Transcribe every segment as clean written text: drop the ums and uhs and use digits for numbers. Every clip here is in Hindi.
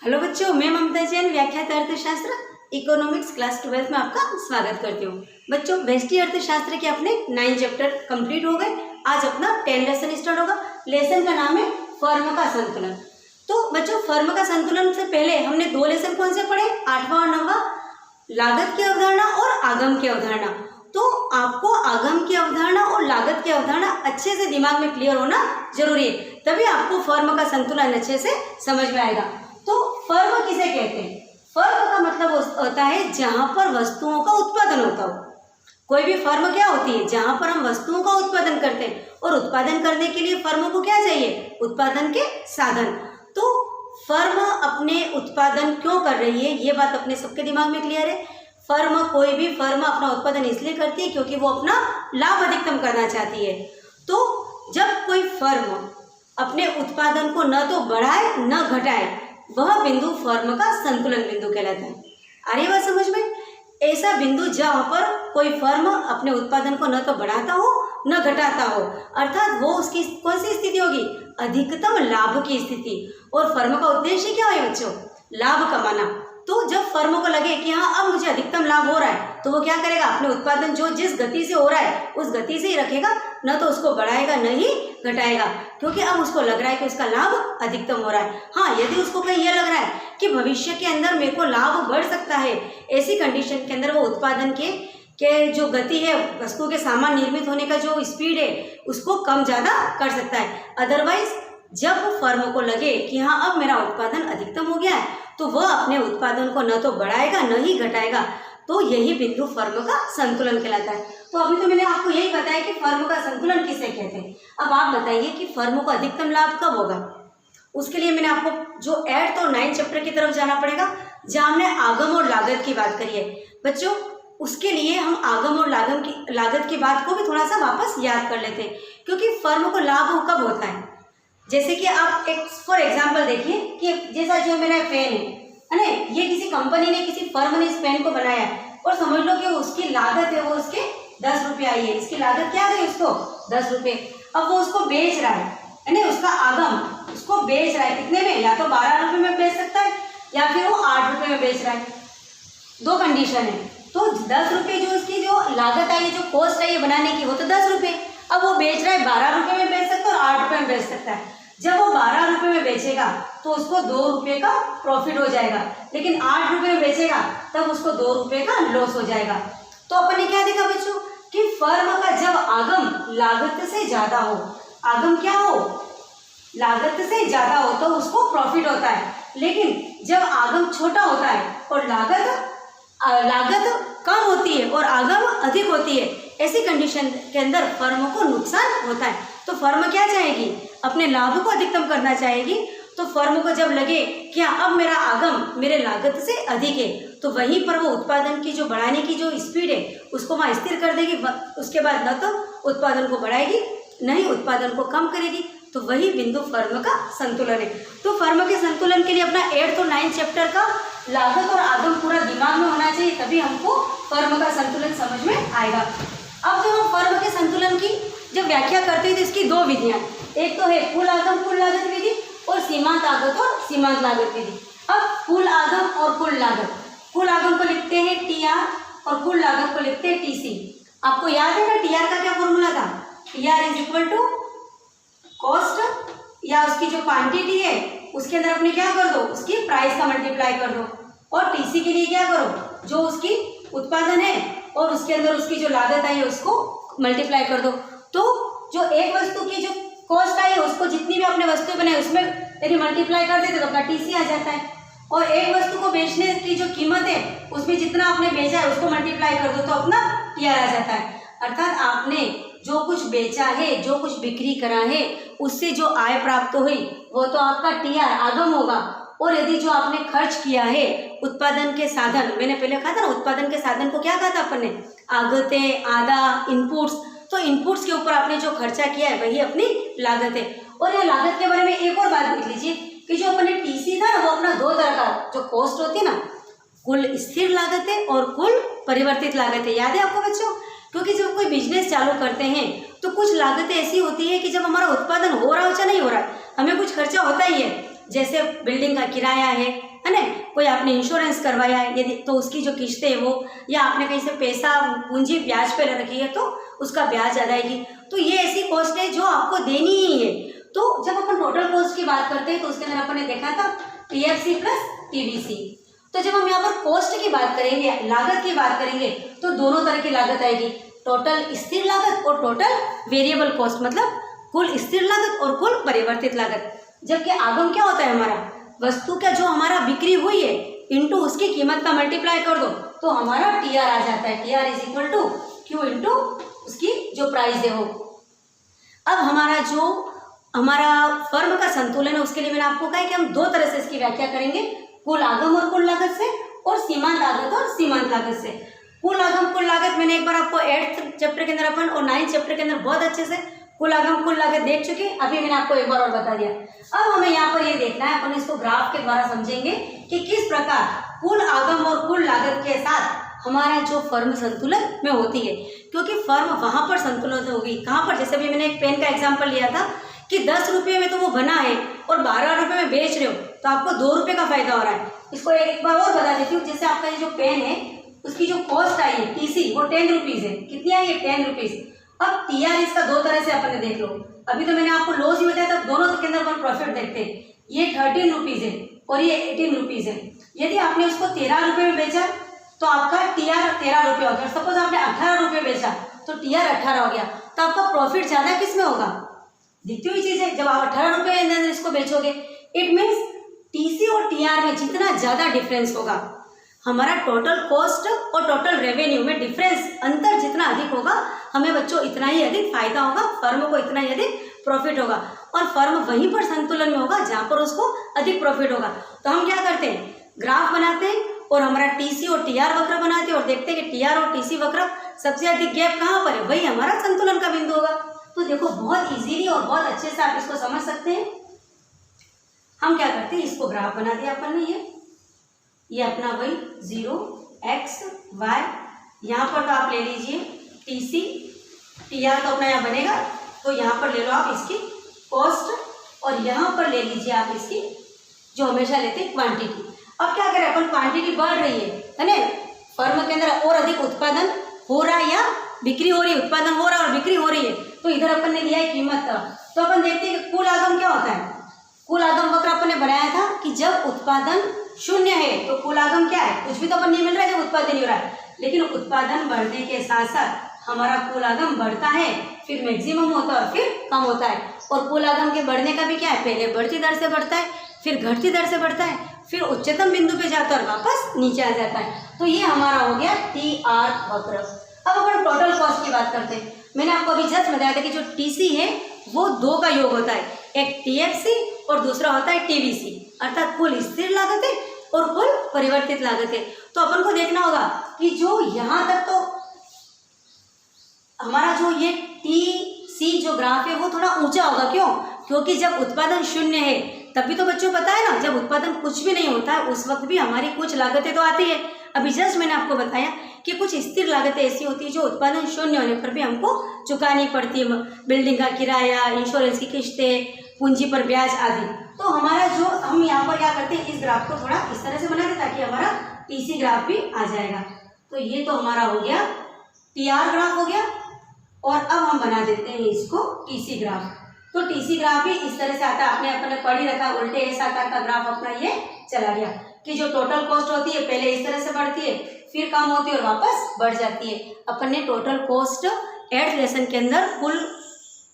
हेलो बच्चों, मैं ममता जैन व्याख्यात अर्थशास्त्र इकोनॉमिक्स क्लास 12 में आपका स्वागत करती हूँ। बच्चों, व्यष्टि अर्थशास्त्र के अपने 9 चैप्टर कंप्लीट हो गए। आज अपना 10 लेसन स्टार्ट होगा। लेसन का नाम है फर्म का संतुलन। तो बच्चों, फर्म का संतुलन से पहले हमने 2 लेसन कौन से पढ़े, 8वां और 9वां, लागत की अवधारणा और आगम की अवधारणा। तो आपको आगम की अवधारणा और लागत की अवधारणा अच्छे से दिमाग में क्लियर होना जरूरी है, तभी आपको फर्म का संतुलन अच्छे से समझ में आएगा। तो फर्म किसे कहते हैं? फर्म का मतलब होता है जहां पर वस्तुओं का उत्पादन होता हो। कोई भी फर्म क्या होती है? जहां पर हम वस्तुओं का उत्पादन करते हैं, और उत्पादन करने के लिए फर्म को क्या चाहिए? उत्पादन के साधन। तो फर्म अपने उत्पादन क्यों कर रही है, ये बात अपने सबके दिमाग में क्लियर है। कोई भी फर्म अपना उत्पादन इसलिए करती है क्योंकि वो अपना लाभ अधिकतम करना चाहती है। तो जब कोई फर्म अपने उत्पादन को न तो बढ़ाए न घटाए, वह बिंदु फर्म का संतुलन बिंदु कहलाता है। आ रही बात समझ में? ऐसा बिंदु जहाँ पर कोई फर्म अपने उत्पादन को न तो बढ़ाता हो न घटाता हो, अर्थात वो उसकी कौन सी स्थिति होगी? अधिकतम लाभ की स्थिति। और फर्म का उद्देश्य क्या है बच्चों? लाभ कमाना। तो जब फर्म को लगे कि हाँ, अब मुझे अधिकतम लाभ हो रहा है, तो वो क्या करेगा? अपने उत्पादन जो जिस गति से हो रहा है उस गति से ही रखेगा, न तो उसको बढ़ाएगा न ही घटाएगा, क्योंकि अब उसको लग रहा है कि उसका लाभ अधिकतम हो रहा है। हाँ, यदि उसको कहीं यह लग रहा है कि भविष्य के अंदर मेरे को लाभ बढ़ सकता है, ऐसी कंडीशन के अंदर वो उत्पादन के जो गति है, वस्तु के सामान निर्मित होने का जो स्पीड है, उसको कम ज़्यादा कर सकता है। अदरवाइज जब फर्म को लगे कि हाँ, अब मेरा उत्पादन अधिकतम हो गया है, तो वह अपने उत्पादन को न तो बढ़ाएगा न ही घटाएगा। तो यही बिंदु फर्म का संतुलन कहलाता है। तो अभी तो मैंने आपको यही बताया कि फर्म का संतुलन किसे कहते हैं। अब आप बताइए कि फर्म को अधिकतम लाभ कब होगा? उसके लिए मैंने आपको जो 8th और 9th चैप्टर की तरफ जाना पड़ेगा, जहाँ हमने आगम और लागत की बात करी है। बच्चों, उसके लिए हम आगम और लागत की बात को भी थोड़ा सा वापस याद कर लेते हैं, क्योंकि फर्म को लाभ कब होता है। जैसे कि आप एक फॉर एग्जाम्पल देखिए कि जैसा जो मेरा पेन है ना, ये किसी कंपनी ने, किसी फर्म ने इस पेन को बनाया है, और समझ लो कि उसकी लागत है वो उसके 10 रुपये आई है। इसकी लागत क्या गई उसको? 10 रुपये। अब वो उसको बेच रहा है ना, उसका आगम उसको बेच रहा है कितने में? या तो 12 रुपये में बेच सकता है, या फिर वो 8 रुपये में बेच रहा है। 2 कंडीशन है। तो 10 रुपये जो उसकी जो लागत आई है, जो कॉस्ट आई है बनाने की, वो तो 10 रुपये। अब वो बेच रहा है 12 रुपये में बेच सकता है और 8 रुपये में बेच सकता है। जब वो 12 रुपये में बेचेगा तो उसको 2 रुपये का प्रॉफिट हो जाएगा, लेकिन 8 रुपये में बेचेगा तब उसको 2 रुपये का लॉस हो जाएगा। तो अपन ने क्या देखा बच्चों कि फर्म का जब आगम लागत से ज्यादा हो, आगम क्या हो? लागत से ज्यादा हो, तो उसको प्रॉफिट होता है। लेकिन जब आगम छोटा होता है और लागत कम होती है और आगम अधिक होती है, ऐसी कंडीशन के अंदर फर्म को नुकसान होता है। तो फर्म क्या चाहेगी? अपने लाभ को अधिकतम करना चाहेगी। तो फर्म को जब लगे कि अब मेरा आगम मेरे लागत से अधिक है, तो वहीं पर वो उत्पादन की जो बढ़ाने की जो स्पीड है उसको वहाँ स्थिर कर देगी। उसके बाद न तो उत्पादन को बढ़ाएगी न ही उत्पादन को कम करेगी। तो वही बिंदु फर्म का संतुलन है। तो फर्म के संतुलन के लिए अपना 8th और 9th चैप्टर का लागत और आगम पूरा दिमाग में होना चाहिए, तभी हमको फर्म का संतुलन समझ में आएगा। अब जब हम फर्म के संतुलन की जब व्याख्या करते हैं तो इसकी 2 विधियां, एक तो है कुल आगम कुल लागत विधि और सीमांत आगत और सीमांत लागत विधि। अब कुल आगम और कुल लागत, कुल आगम को लिखते हैं TR और कुल लागत को लिखते हैं TC। आपको याद है ना TR का क्या फॉर्मूला था? TR is equal to cost, या उसकी जो क्वांटिटी है उसके अंदर अपने क्या कर दो? उसकी प्राइस का मल्टीप्लाई कर दो। और TC के लिए क्या करो? जो उसकी उत्पादन है और उसके अंदर उसकी जो लागत आई है उसको मल्टीप्लाई कर दो। तो जो एक वस्तु की जो कॉस्ट आई है उसको जितनी भी आपने वस्तु बनाई उसमें यदि मल्टीप्लाई कर देते तो अपना TC आ जाता है। और एक वस्तु को बेचने की जो कीमत है उसमें जितना आपने बेचा है उसको मल्टीप्लाई कर दो तो अपना TR आ जाता है। अर्थात आपने जो कुछ बेचा है, जो कुछ बिक्री करा है, उससे जो आय प्राप्त हुई वो तो आपका TR आगम होगा। और यदि जो आपने खर्च किया है उत्पादन के साधन, मैंने पहले कहा था ना, उत्पादन के साधन को क्या कहा था अपन ने? आगतें, आधा, इनपुट्स। तो इनपुट्स के ऊपर आपने जो खर्चा किया है वही अपनी लागत है। और यह लागत के बारे में एक और बात देख लीजिए कि जो अपने TC था ना, वो अपना 2 तरह का जो कॉस्ट होती है ना, कुल स्थिर लागत है और कुल परिवर्तित लागत है। याद है आपको बच्चों? क्योंकि जब कोई बिजनेस चालू करते हैं तो कुछ लागतें ऐसी होती है कि जब हमारा उत्पादन हो रहा हो चाहे नहीं हो रहा है, हमें कुछ खर्चा होता ही है। जैसे बिल्डिंग का किराया है ना, कोई आपने इंश्योरेंस करवाया है यदि तो उसकी जो किस्तें है वो, या आपने कहीं से पैसा पूंजी ब्याज पे रखी है तो उसका ब्याज अदायगी, तो ये ऐसी कॉस्ट है जो आपको देनी ही है। तो जब अपन टोटल कॉस्ट की बात करते हैं तो उसके अंदर अपन ने देखा था टीएफसी प्लस टीवीसी। तो जब हम यहाँ पर कॉस्ट की बात करेंगे, लागत की बात करेंगे, तो दोनों तरह की लागत आएगी, टोटल स्थिर लागत और टोटल वेरिएबल कॉस्ट, मतलब कुल स्थिर लागत और कुल परिवर्तित लागत। जबकि आगम क्या होता है, हमारा वस्तु का जो हमारा बिक्री हुई है इंटू उसकी कीमत का मल्टीप्लाई कर दो तो हमारा टीआर आ जाता है। TR is equal to Q into उसकी जो प्राइस है वो। अब हमारा फर्म का संतुलन है, उसके लिए मैंने आपको कहा कि हम दो तरह से इसकी व्याख्या करेंगे, कुल आगम और कुल लागत से, और सीमांत आगत और सीमांत लागत से। कुल आगम कुल लागत मैंने एक बार आपको 8th चैप्टर के अंदर अपन और 9th चैप्टर के अंदर बहुत अच्छे से कुल आगम कुल लागत देख चुके, अभी मैंने आपको एक बार और बता दिया। अब हमें यहाँ पर ये देखना है, अपन इसको ग्राफ के द्वारा समझेंगे कि किस प्रकार कुल आगम और कुल लागत के साथ हमारा जो फर्म संतुलन में होती है, क्योंकि फर्म वहां पर संतुलन होगी कहाँ पर, जैसे भी मैंने एक पेन का एग्जाम्पल लिया था कि 10 रुपये में तो वो बना है और 12 रुपये में बेच रहे हो तो आपको 2 रुपये का फायदा हो रहा है। इसको एक बार और बता देती हूँ, जैसे आपका ये जो पेन है उसकी जो कॉस्ट आई है टीसी वो 10 रुपीज़ है। कितनी आई है? 10 रुपीज़। अब टीआर इसका दो तरह से अपन ने देख लो, अभी तो मैंने आपको लॉस ही बताया था, दोनों के अंदर अपन प्रॉफिट देखते हैं। ये 13 रुपीज़ है और ये 18 रुपीज़ है। यदि आपने उसको 13 रुपये में बेचा तो आपका टीआर 13 रुपये हो गया। सपोज आपने 18 रुपये बेचा तो टीआर 18 हो गया, तो आपका प्रॉफिट ज़्यादा किस में होगा? दिखती हुई चीज़ है, जब आप 18 रुपये के अंदर इसको बेचोगे, इट मीन्स टीसी और टीआर में जितना ज़्यादा डिफरेंस होगा, हमारा टोटल कॉस्ट और टोटल रेवेन्यू में डिफरेंस अंतर जितना अधिक होगा, हमें बच्चों इतना ही अधिक फायदा होगा, फर्म को इतना ही अधिक प्रॉफिट होगा, और फर्म वहीं पर संतुलन में होगा जहाँ पर उसको अधिक प्रॉफिट होगा। तो हम क्या करते हैं, ग्राफ बनाते हैं और हमारा टीसी और टीआर वक्र बनाते हैं और देखते हैं कि टीआर और टीसी वक्र सबसे अधिक गैप कहाँ पर है, वही हमारा संतुलन का बिंदु होगा। तो देखो बहुत इजीली और बहुत अच्छे से आप इसको समझ सकते हैं। हम क्या करते हैं, इसको ग्राफ बना दिया अपन ने, ये अपना वही 0 x y, यहाँ पर तो आप ले लीजिए टीसी, टीआर तो अपना यहाँ बनेगा, तो यहाँ पर ले लो आप इसकी कॉस्ट और यहाँ पर ले लीजिए आप इसकी जो हमेशा लेते हैं क्वांटिटी। अब क्या करें अपन, क्वांटिटी बढ़ रही है ना, फर्म के अंदर और अधिक उत्पादन हो रहा है या बिक्री हो रही है, उत्पादन हो रहा है और बिक्री हो रही है, तो इधर अपन ने लिया है कीमत। तो अपन देखते हैं कि कुल आगम क्या होता है। कुल आगम वक्र अपन ने बनाया था कि जब उत्पादन शून्य है तो कुल आगम क्या है, कुछ भी तो अपन नहीं मिल रहा है जब उत्पादन नहीं हो रहा है, लेकिन उत्पादन बढ़ने के साथ साथ हमारा कुल आगम बढ़ता है, फिर मैक्सिमम होता है और फिर कम होता है। और कुल आगम के बढ़ने का भी क्या है, पहले बढ़ती दर से बढ़ता है, फिर घटती दर से बढ़ता है, फिर उच्चतम बिंदु पे जाता है और वापस नीचे आ जाता है। तो ये हमारा हो गया टीआर वक्र। अब अपन टोटल कॉस्ट की बात करते हैं। मैंने आपको अभी जस्ट बताया था कि जो टीसी है वो 2 का योग होता है, एक टीएफसी और दूसरा होता है टीवीसी, अर्थात कुल स्थिर लागत है और कुल परिवर्तित लागत है। तो अपन को देखना होगा कि जो यहाँ तक तो हमारा जो ये टीसी जो ग्राफ है वो थोड़ा ऊंचा होगा, क्यों? क्योंकि जब उत्पादन शून्य है तभी तो बच्चों पता है ना, जब उत्पादन कुछ भी नहीं होता है उस वक्त भी हमारी कुछ लागतें तो आती है। अभी जस्ट मैंने आपको बताया कि कुछ स्थिर लागतें ऐसी होती है जो उत्पादन शून्य होने पर भी हमको चुकानी पड़ती है, बिल्डिंग का किराया, इंश्योरेंस की किस्तें, पूंजी पर ब्याज आदि। तो हमारा जो हम यहाँ पर क्या करते हैं, इस ग्राफ को थोड़ा इस तरह से बना दें ताकि हमारा टीसी ग्राफ भी आ जाएगा। तो ये तो हमारा हो गया टीआर ग्राफ हो गया, और अब हम बना देते हैं इसको टीसी ग्राफ। तो टीसी ग्राफ भी इस तरह से आता है, आपने अपने पढ़ ही रखा, उल्टे एस आकार का ग्राफ अपना ये चला गया कि जो टोटल कॉस्ट होती है पहले इस तरह से बढ़ती है, फिर कम होती है और वापस बढ़ जाती है। अपन ने टोटल कॉस्ट 8th लेसन के अंदर कुल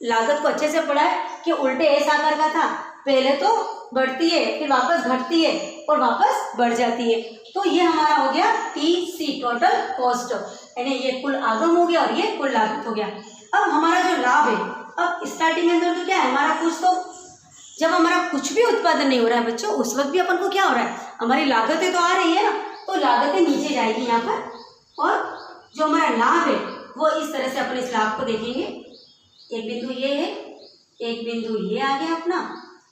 लागत को अच्छे से पढ़ा है कि उल्टे एस आकार का था, पहले तो बढ़ती है फिर वापस घटती है और वापस बढ़ जाती है। तो ये हमारा हो गया टीसी टोटल कॉस्ट, यानी ये कुल आगम हो गया और ये कुल लागत हो गया। अब हमारा जो लाभ है, अब स्टार्टिंग के अंदर तो क्या है हमारा, कुछ तो जब हमारा कुछ भी उत्पादन नहीं हो रहा है बच्चों, उस वक्त भी अपन को क्या हो रहा है, हमारी लागतें तो आ रही है ना, तो लागतें नीचे जाएगी यहाँ पर, और जो हमारा लाभ है वो इस तरह से अपन इस लाभ को देखेंगे। एक बिंदु ये है, एक बिंदु ये आ गया अपना,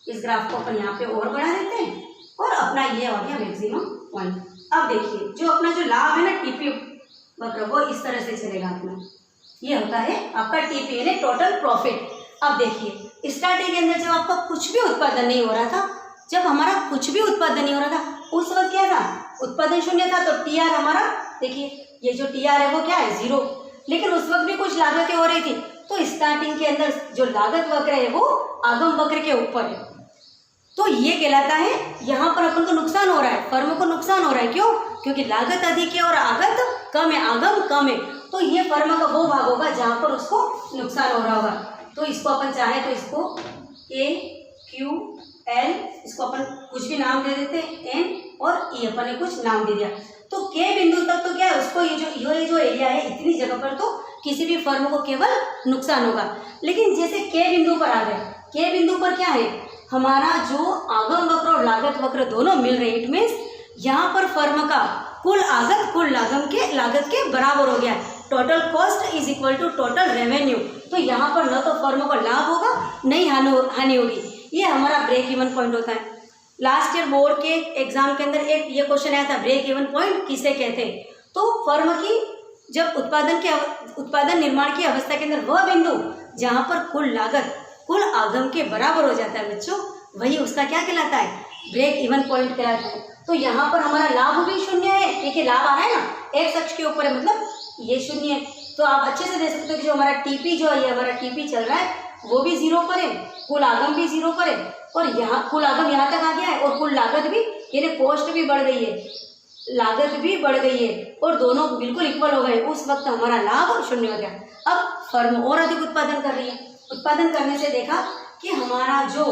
इस ग्राफ को अपन यहाँ पे और बढ़ा देते हैं, और अपना ये आ गया मैक्सिमम पॉइंट। अब देखिए जो अपना जो लाभ है ना टीपी वक्र, वो इस तरह से चलेगा अपना, ये होता है आपका टीपी यानी टोटल प्रॉफिट। अब देखिए स्टार्टिंग के अंदर जब आपका कुछ भी उत्पादन नहीं हो रहा था जब हमारा कुछ भी उत्पादन नहीं हो रहा था उस वक्त क्या था, उत्पादन शून्य था, तो टी आर हमारा, देखिए ये जो टी आर है वो क्या है, 0। लेकिन उस वक्त भी कुछ लागतें हो रही थी, तो स्टार्टिंग के अंदर जो लागत वक्र है वो आगम वक्र के ऊपर है, तो ये कहलाता है यहाँ पर अपन को नुकसान हो रहा है, फर्म को नुकसान हो रहा है। क्यों? क्योंकि लागत अधिक है और आगत कम है, आगम कम है, तो ये फर्म का वो भाग होगा जहाँ पर उसको नुकसान हो रहा होगा। तो इसको अपन चाहे तो इसको ए क्यू एल, इसको अपन कुछ भी नाम दे देते हैं, एन और ई अपन ने कुछ नाम दे दिया। तो के बिंदु तक तो क्या है, उसको ये जो एरिया है इतनी जगह पर तो किसी भी फर्म को केवल नुकसान होगा। लेकिन जैसे के बिंदु पर आ गए, के बिंदु पर क्या है, हमारा जो आगम वक्र और लागत वक्र दोनों मिल रहे, इट मीन्स यहाँ पर फर्म का कुल आगत कुल लागत के बराबर हो गया है। Total cost is equal to total revenue. तो यहाँ पर न तो फर्म को लाभ होगा नहीं हानि होगी, ये हमारा ब्रेक इवन पॉइंट होता है। लास्ट ईयर बोर्ड के एग्जाम के अंदर एक ये क्वेश्चन आया था, ब्रेक इवन पॉइंट किसे कहते हैं। तो फर्म की जब उत्पादन निर्माण की अवस्था के अंदर वह बिंदु जहाँ पर कुल लागत कुल आगम के बराबर हो जाता है बच्चों, वही उसका क्या कहलाता है, ब्रेक इवन पॉइंट कहलाता है। तो यहाँ पर हमारा लाभ भी शून्य है, देखिए लाभ आ रहा है ना, एक्स अक्ष के ऊपर है, मतलब ये शून्य है। तो आप अच्छे से देख सकते हो कि जो हमारा टीपी जो है, ये हमारा टीपी चल रहा है वो भी 0 पर है, कुल आगम भी 0 पर है, और यहाँ कुल आगम यहाँ तक आ गया है, और कुल लागत भी, यानी कॉस्ट भी बढ़ गई है, लागत भी बढ़ गई है, और दोनों बिल्कुल इक्वल हो गए। उस वक्त हमारा लाभ शून्य हो गया। अब फर्म और अधिक उत्पादन कर रही है, उत्पादन करने से देखा कि हमारा जो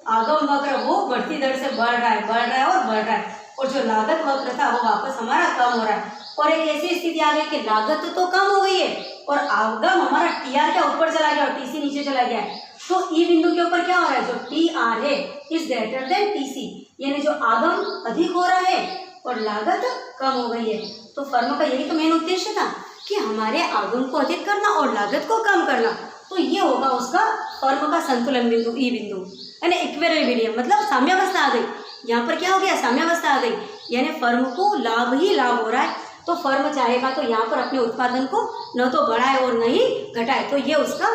आगम वक्र वो बढ़ती दर से बढ़ रहा है और बढ़ रहा है, और जो लागत वक्र था वो वापस हमारा कम हो रहा है। और एक ऐसी स्थिति आ गई कि लागत तो कम हो गई है और आगम हमारा टीआर क्या ऊपर चला गया और टीसी नीचे चला गया है। तो ई बिंदु के ऊपर क्या हो रहा है, जो टीआर है इज ग्रेटर देन टीसी, यानी जो आगम अधिक हो रहा है और लागत कम हो गई है। तो फर्म का यही तो मेन उद्देश्य था कि हमारे आगम को अधिक करना और लागत को कम करना। तो ये होगा उसका फर्म का संतुलन बिंदु, ई बिंदु, यानी इक्विलिब्रियम, मतलब साम्यावस्था आ गई। यहाँ पर क्या हो गया, साम्यावस्था आ गई, यानी फर्म को लाभ ही लाभ हो रहा है। तो फर्म चाहेगा तो यहाँ पर अपने उत्पादन को न तो बढ़ाए और न ही घटाए, तो ये उसका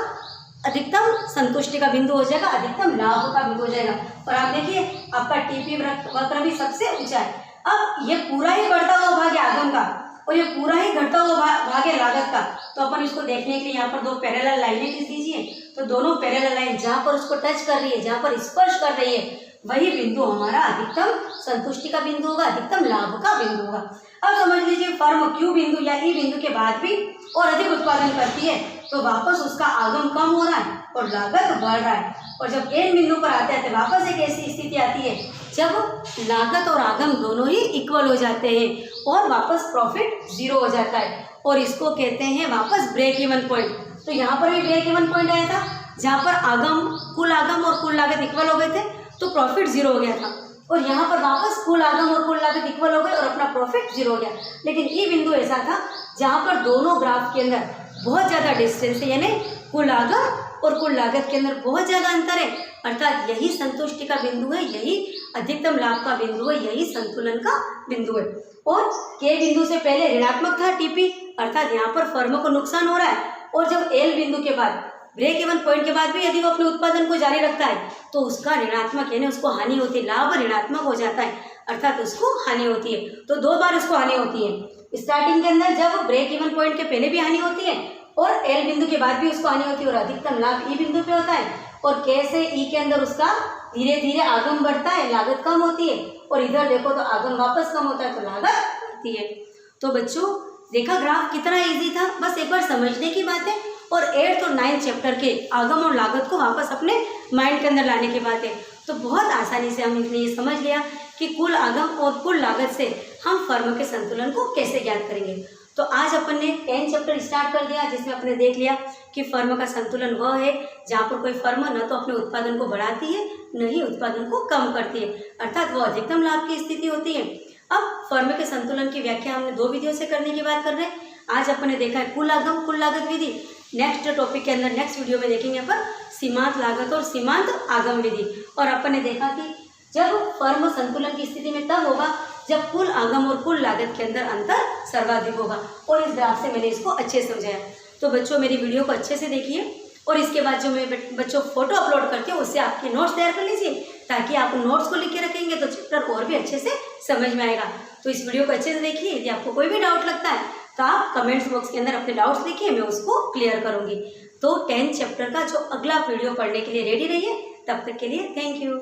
अधिकतम संतुष्टि का बिंदु हो जाएगा, अधिकतम लाभ का बिंदु हो जाएगा। और आप देखिए आपका टीपी वक्र भी सबसे ऊंचा है। अब ये पूरा ही बढ़ता हुआ भाग है आगम का और ये पूरा ही घटता हुआ भाग है लागत का। तो अपन इसको देखने के लिए यहाँ पर दो पैरेलल लाइनें खींच दीजिए। तो दोनों पैरेलल लाइन जहाँ पर उसको टच कर रही है, जहाँ पर स्पर्श कर रही है, वही बिंदु हमारा अधिकतम संतुष्टि का बिंदु होगा, अधिकतम लाभ का बिंदु होगा। अब समझ लीजिए फर्म क्यू बिंदु या ई बिंदु के बाद भी और अधिक उत्पादन करती है तो वापस उसका आगम कम हो रहा है और लागत बढ़ रहा है। और जब एन बिंदु पर आते हैं तो वापस एक ऐसी स्थिति आती है जब लागत और आगम दोनों ही इक्वल हो जाते हैं और वापस प्रॉफिट 0 हो जाता है, और इसको कहते हैं वापस ब्रेक इवन पॉइंट। तो यहाँ पर भी ब्रेक इवन पॉइंट आया था जहाँ पर कुल आगम और कुल लागत इक्वल हो गए थे तो प्रॉफिट 0 हो गया था, और यहाँ पर वापस कुल आगम और कुल लागत इक्वल हो गए और अपना प्रॉफिट 0 हो गया। लेकिन ई बिंदु ऐसा था जहाँ पर दोनों ग्राफ के अंदर बहुत ज़्यादा डिस्टेंस है, यानी कुल आगम और कुल लागत के अंदर बहुत ज़्यादा अंतर है, अर्थात यही संतुष्टि का बिंदु है, यही अधिकतम लाभ का बिंदु है, यही संतुलन का बिंदु है। और के बिंदु से पहले ऋणात्मक था टीपी, अर्थात यहाँ पर फर्म को नुकसान हो रहा है, और जब एल बिंदु के बाद ब्रेक इवन पॉइंट के बाद भी यदि वो अपने उत्पादन को जारी रखता है तो उसका ऋणात्मक यानी उसको हानि होती है, लाभ ऋणात्मक हो जाता है, अर्थात उसको हानि होती है। तो 2 बार उसको हानि होती है, स्टार्टिंग के अंदर जब ब्रेक इवन पॉइंट के पहले भी हानि होती है और एल बिंदु के बाद भी उसको हानि होती है, और अधिकतम लाभ ई बिंदु पे होता है, और के से ई के अंदर उसका धीरे धीरे आगम बढ़ता है, लागत कम होती है, और इधर देखो तो आगम वापस कम होता है तो लागत बढ़ती है। तो बच्चों देखा ग्राफ कितना ईजी था, बस एक बार समझने की बात है, और 8th और 9th चैप्टर के आगम और लागत को वापस अपने माइंड के अंदर लाने की बात है। तो बहुत आसानी से हमने ये समझ लिया कि कुल आगम और कुल लागत से हम फर्म के संतुलन को कैसे ज्ञात करेंगे। तो आज अपन ने 10th चैप्टर स्टार्ट कर दिया, जिसमें अपने देख लिया कि फर्म का संतुलन वह है जहाँ पर कोई फर्म न तो अपने उत्पादन को बढ़ाती है न ही उत्पादन को कम करती है, अर्थात वह अधिकतम लाभ की स्थिति होती है। अब फर्म के संतुलन की व्याख्या हमने 2 विधियों से करने की बात कर रहे हैं। आज अपन ने देखा है कुल आगम कुल लागत विधि, नेक्स्ट टॉपिक के अंदर नेक्स्ट वीडियो में देखेंगे अपन सीमांत लागत और सीमांत आगम विधि। और अपन ने देखा कि जब फर्म संतुलन की स्थिति में तब होगा जब कुल आगम और कुल लागत के अंदर अंतर सर्वाधिक होगा, और इस ग्राफ से मैंने इसको अच्छे से समझाया। तो बच्चों मेरी वीडियो को अच्छे से देखिए, और इसके बाद जो मैं बच्चों फोटो अपलोड करती हूँ उससे आपके नोट्स तैयार कर लीजिए, ताकि आप नोट्स को लिख के रखेंगे तो चैप्टर और भी अच्छे से समझ में आएगा। तो इस वीडियो को अच्छे से देखिए। यदि आपको कोई भी डाउट लगता है तो आप कमेंट्स बॉक्स के अंदर अपने डाउट्स लिखिए, मैं उसको क्लियर करूँगी। तो 10th चैप्टर का जो अगला वीडियो पढ़ने के लिए रेडी रहिए। तब तक के लिए थैंक यू।